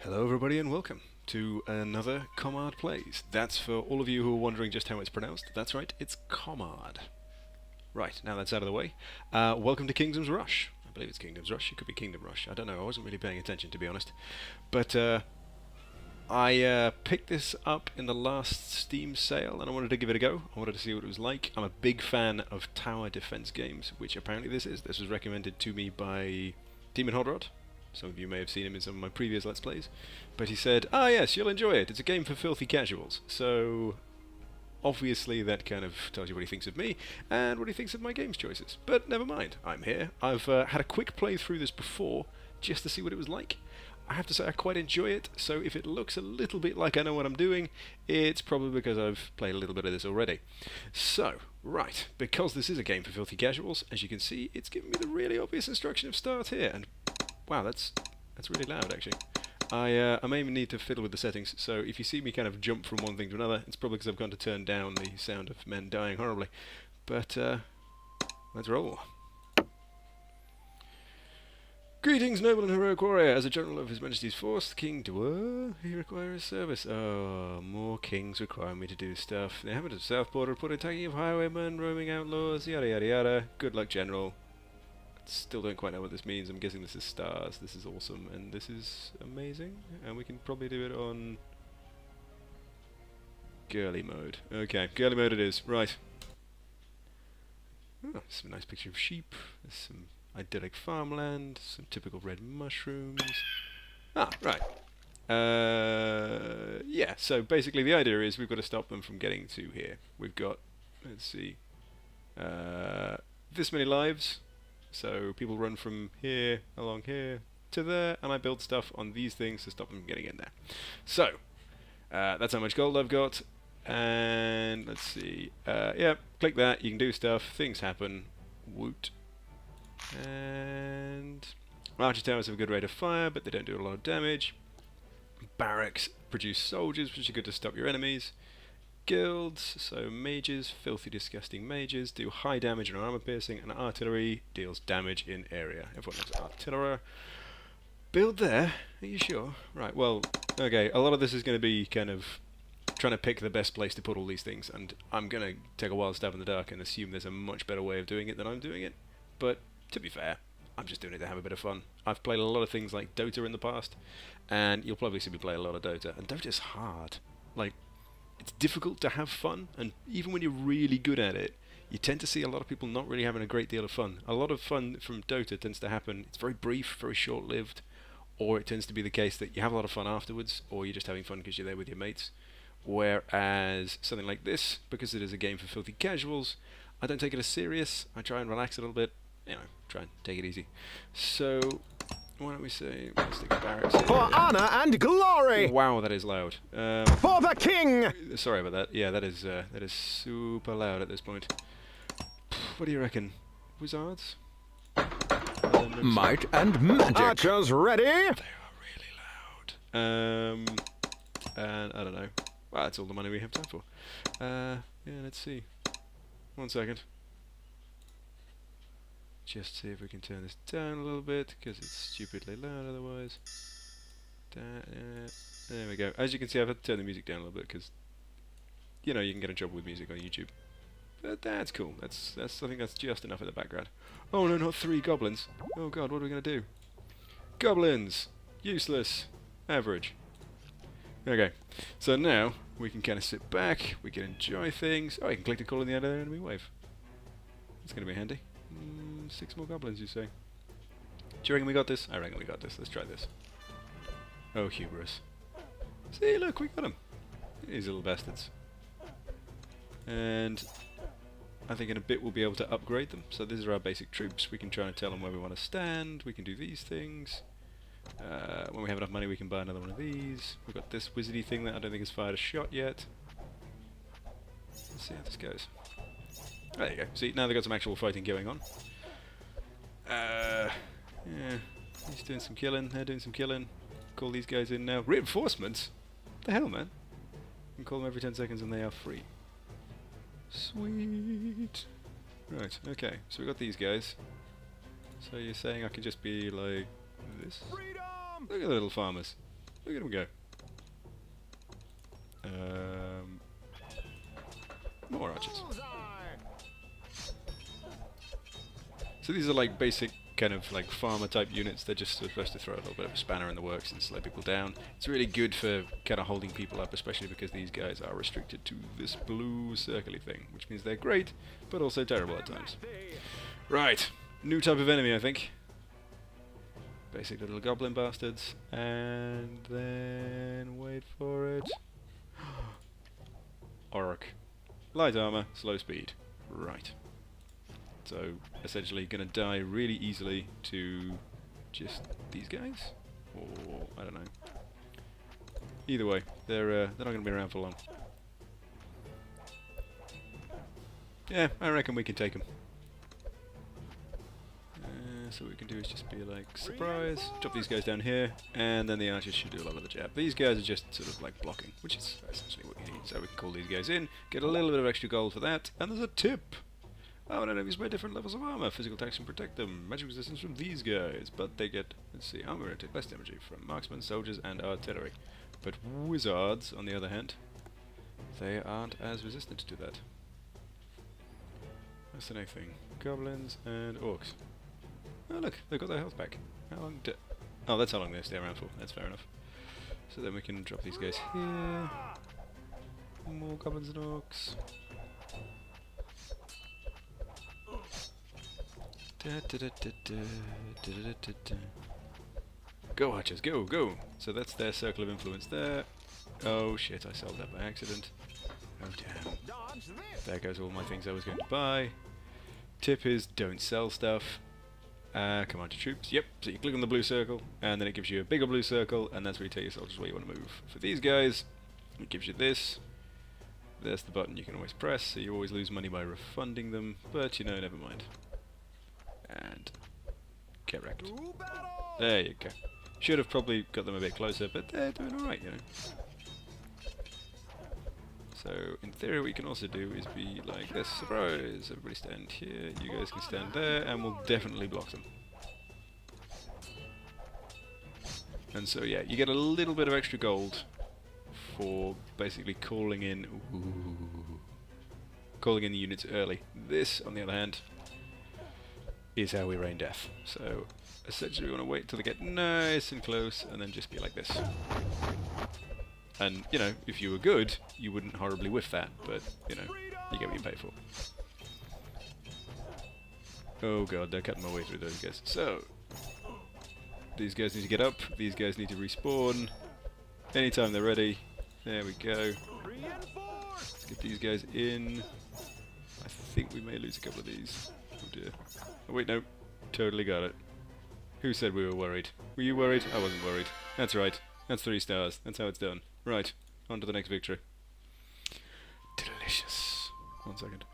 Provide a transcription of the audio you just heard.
Hello everybody and welcome to another Komarde Plays. That's for all of you who are wondering just how it's pronounced. That's right, it's Komarde. Right, now that's out of the way. Welcome to Kingdom's Rush. I believe it's Kingdom's Rush. It could be Kingdom Rush. I don't know, I wasn't really paying attention to be honest. But I picked this up in the last Steam sale and I wanted to give it a go. I wanted to see what it was like. I'm a big fan of tower defense games, which apparently this is. This was recommended to me by Demon Hot Rod. Some of you may have seen him in some of my previous Let's Plays. But he said, ah yes, you'll enjoy it. It's a game for filthy casuals. So obviously that kind of tells you what he thinks of me and what he thinks of my games choices. But never mind, I'm here. I've had a quick play through this before just to see what it was like. I have to say I quite enjoy it, so if it looks a little bit like I know what I'm doing, it's probably because I've played a little bit of this already. So, right, because this is a game for filthy casuals, as you can see, it's giving me the really obvious instruction of start here, and wow, that's really loud actually. I may even need to fiddle with the settings, so if you see me kind of jump from one thing to another, it's probably because I've gone to turn down the sound of men dying horribly. But, let's roll. Greetings, noble and heroic warrior. As a general of His Majesty's force, the king he requires service. Oh, more kings require me to do stuff. The inhabitants of South Border report attacking of highwaymen, roaming outlaws, yada yada yada. Good luck, general. Still don't quite know what this means. I'm guessing this is stars. This is awesome, and this is amazing. And we can probably do it on girly mode. Okay, girly mode it is. Right. Oh, some nice picture of sheep. There's some idyllic farmland, some typical red mushrooms. Ah, right. Yeah, so basically the idea is we've got to stop them from getting to here. We've got, let's see, this many lives. So people run from here, along here, to there, and I build stuff on these things to stop them from getting in there. So, that's how much gold I've got. And let's see, yeah, click that, you can do stuff, things happen, woot. And archer towers have a good rate of fire, but they don't do a lot of damage. Barracks produce soldiers, which are good to stop your enemies. Guilds, so mages, filthy disgusting mages, do high damage and armor piercing, and artillery deals damage in area. Everyone knows artillery. Build there, are you sure? Right, well, okay, a lot of this is going to be kind of trying to pick the best place to put all these things, and I'm going to take a wild stab in the dark and assume there's a much better way of doing it than I'm doing it, but to be fair, I'm just doing it to have a bit of fun. I've played a lot of things like Dota in the past, and you'll probably see me play a lot of Dota, and Dota's hard. Like, it's difficult to have fun, and even when you're really good at it, you tend to see a lot of people not really having a great deal of fun. A lot of fun from Dota tends to happen, it's very brief, very short-lived, or it tends to be the case that you have a lot of fun afterwards, or you're just having fun because you're there with your mates. Whereas something like this, because it is a game for filthy casuals, I don't take it as serious, I try and relax a little bit, you know, try and take it easy. So, why don't we say, let's stick a barracks here. For honor and glory! Wow, that is loud. For the king! Sorry about that. Yeah, that is super loud at this point. What do you reckon? Wizards? Might and magic. Archers ready? They are really loud. And I don't know. Well, that's all the money we have time for. Yeah, let's see. 1 second. Just see if we can turn this down a little bit, because it's stupidly loud otherwise. There we go. As you can see, I've had to turn the music down a little bit, because, you know, you can get in trouble with music on YouTube. But that's cool. That's I think that's just enough in the background. Oh no, not 3 goblins. Oh god, what are we going to do? Goblins! Useless. Average. Okay, so now we can kind of sit back, we can enjoy things. Oh, you can click to call in the other enemy wave. That's going to be handy. 6 more goblins, you say? Do you reckon we got this? I reckon we got this. Let's try this. Oh, hubris. See, look, we got them. These little bastards. And I think in a bit we'll be able to upgrade them. So these are our basic troops. We can try and tell them where we want to stand. We can do these things. When we have enough money we can buy another one of these. We've got this wizardy thing that I don't think has fired a shot yet. Let's see how this goes. There you go. See, now they've got some actual fighting going on. Yeah, he's doing some killing, they're doing some killing. Call these guys in now. Reinforcements? What the hell, man? You can call them every 10 seconds and they are free. Sweet. Right, okay, so we got these guys. So you're saying I can just be like this? Freedom! Look at the little farmers. Look at him go. More archers. So these are like basic kind of like farmer type units. They're just supposed to throw a little bit of a spanner in the works and slow people down. It's really good for kind of holding people up, especially because these guys are restricted to this blue circly thing, which means they're great, but also terrible at times. Right, new type of enemy, I think. Basic little goblin bastards, and then wait for it. Orc. Light armor, slow speed. Right. So, essentially gonna die really easily to just these guys? Or, I don't know. Either way, they're not gonna be around for long. Yeah, I reckon we can take them. So what we can do is just be like, surprise, drop these guys down here, and then the archers should do a lot of the jab. These guys are just sort of like blocking, which is essentially what you need. So we can call these guys in, get a little bit of extra gold for that, and there's a tip! Oh, and enemies by different levels of armor. Physical attacks can protect them. Magic resistance from these guys, but they get, let's see, armor and take less damage from marksmen, soldiers, and artillery. But wizards, on the other hand, they aren't as resistant to that. That's the next thing. Goblins and orcs. Oh look, they've got their health back. How long oh, that's how long they stay around for. That's fair enough. So then we can drop these guys here. More goblins and orcs. Go archers, go, go! So that's their circle of influence there. Oh shit, I sold that by accident. Oh damn. There goes all my things I was going to buy. Tip is don't sell stuff. Command your troops. Yep, so you click on the blue circle, and then it gives you a bigger blue circle, and that's where you tell your soldiers where you want to move. For these guys, it gives you this. There's the button you can always press, so you always lose money by refunding them, but you know, never mind. And get wrecked. There you go. Should have probably got them a bit closer, but they're doing alright, you know. So, in theory, what you can also do is be like this. Surprise! Everybody stand here, you guys can stand there, and we'll definitely block them. And so, yeah, you get a little bit of extra gold for basically calling in the units early. This, on the other hand, is how we rain death. So, essentially, we want to wait till they get nice and close, and then just be like this. And, you know, if you were good, you wouldn't horribly whiff that, but, you know, you get what you pay for. Oh god, they're cutting my way through those guys. So, these guys need to get up, these guys need to respawn. Anytime they're ready. There we go. Let's get these guys in. I think we may lose a couple of these. Oh dear. Oh wait, no. Totally got it. Who said we were worried? Were you worried? I wasn't worried. That's right. That's 3 stars. That's how it's done. Right, on to the next victory. Delicious. 1 second.